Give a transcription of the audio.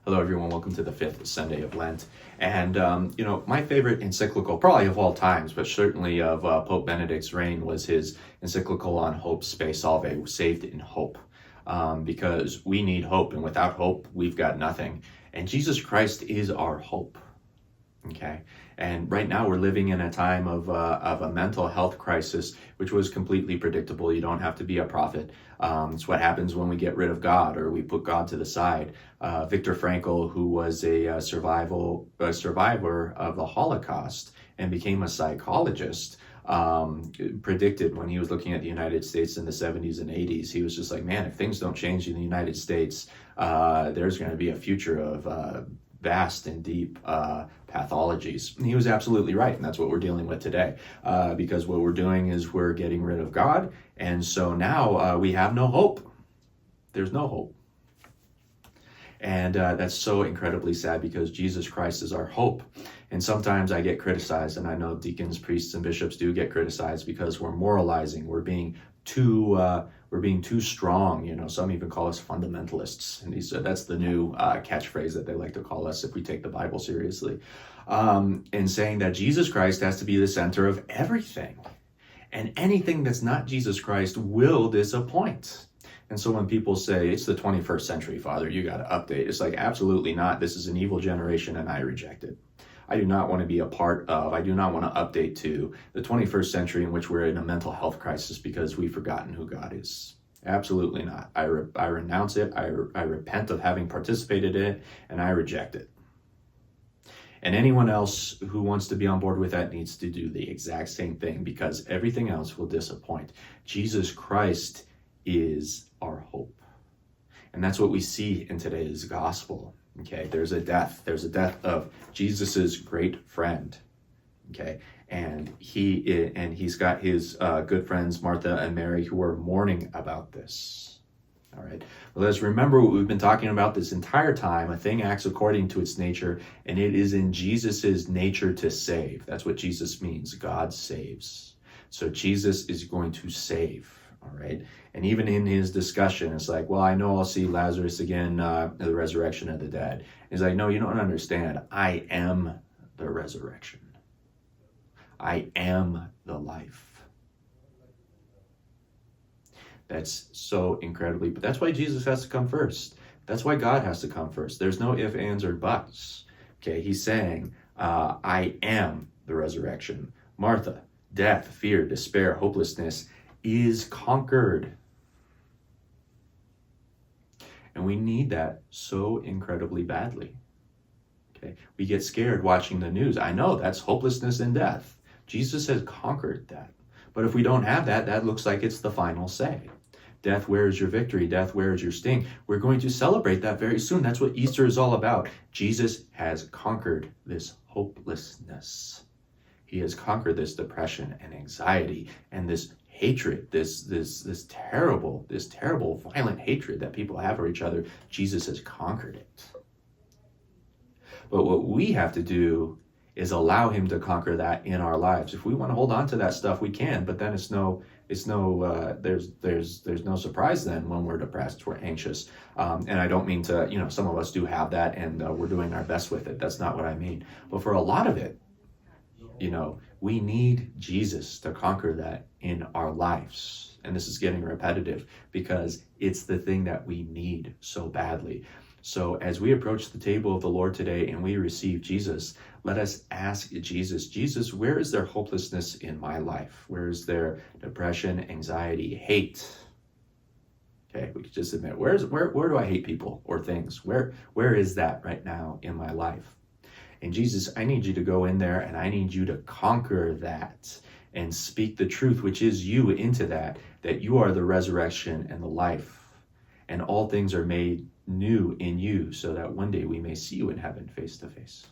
Hello, everyone. Welcome to the fifth Sunday of Lent. And, my favorite encyclical, probably of all times, but certainly of Pope Benedict's reign, was his encyclical on Hope Spe Salve, Saved in Hope. Because we need hope, and without hope, we've got nothing. And Jesus Christ is our hope. Okay. And right now we're living in a time of a mental health crisis, which was completely predictable. You don't have to be a prophet. It's what happens when we get rid of God or we put God to the side. Viktor Frankl, who was a survivor of the Holocaust and became a psychologist, predicted when he was looking at the United States in the 70s and 80s, he was just like, man, if things don't change in the United States, there's going to be a future of vast and deep pathologies. And he was absolutely right, and that's what we're dealing with today, because what we're doing is we're getting rid of God, and so now we have no hope. There's no hope. And that's so incredibly sad, because Jesus Christ is our hope. And sometimes I get criticized, and I know deacons, priests, and bishops do get criticized because we're moralizing, we're being too strong. Some even call us fundamentalists, and that's the new catchphrase that they like to call us if we take the Bible seriously, and saying that Jesus Christ has to be the center of everything, and anything that's not Jesus Christ will disappoint. And so when people say it's the 21st century, Father, you got to update, it's like, absolutely not. This is an evil generation, and I reject it. I do not want to be a part of, I do not want to update to the 21st century in which we're in a mental health crisis because we've forgotten who God is. Absolutely not. I renounce it. I repent of having participated in it, and I reject it. And anyone else who wants to be on board with that needs to do the exact same thing, because everything else will disappoint. Jesus Christ is our hope. And that's what we see in today's gospel. Okay, there's a death of Jesus's great friend. Okay, and he's got his good friends Martha and Mary who are mourning about this. All right, well, let's remember what we've been talking about this entire time. A thing acts according to its nature, and it is in Jesus's nature to save. That's what Jesus means. God saves. So Jesus is going to save. All right. And even in his discussion, it's like, well, I know I'll see Lazarus again, the resurrection of the dead. He's like, no, you don't understand. I am the resurrection. I am the life. That's so incredibly, but that's why Jesus has to come first. That's why God has to come first. There's no ifs, ands, or buts. Okay. He's saying, I am the resurrection. Martha, death, fear, despair, hopelessness is conquered. And we need that so incredibly badly. Okay, we get scared watching the news. I know that's hopelessness and death. Jesus has conquered that. But if we don't have that, that looks like it's the final say. Death, where is your victory? Death, where is your sting? We're going to celebrate that very soon. That's what Easter is all about. Jesus has conquered this hopelessness. He has conquered this depression and anxiety and this hatred, this terrible, violent hatred that people have for each other. Jesus has conquered it. But what we have to do is allow him to conquer that in our lives. If we want to hold on to that stuff, we can, but then there's no surprise then when we're depressed, we're anxious. And I don't mean to, some of us do have that, and we're doing our best with it. That's not what I mean. But for a lot of it, we need Jesus to conquer that in our lives. And this is getting repetitive because it's the thing that we need so badly. So as we approach the table of the Lord today and we receive Jesus, let us ask Jesus, where is there hopelessness in my life? Where is there depression, anxiety, hate? Okay, we could just admit, where do I hate people or things? Where is that right now in my life? And Jesus, I need you to go in there and I need you to conquer that and speak the truth, which is you, into that you are the resurrection and the life, and all things are made new in you, so that one day we may see you in heaven face to face.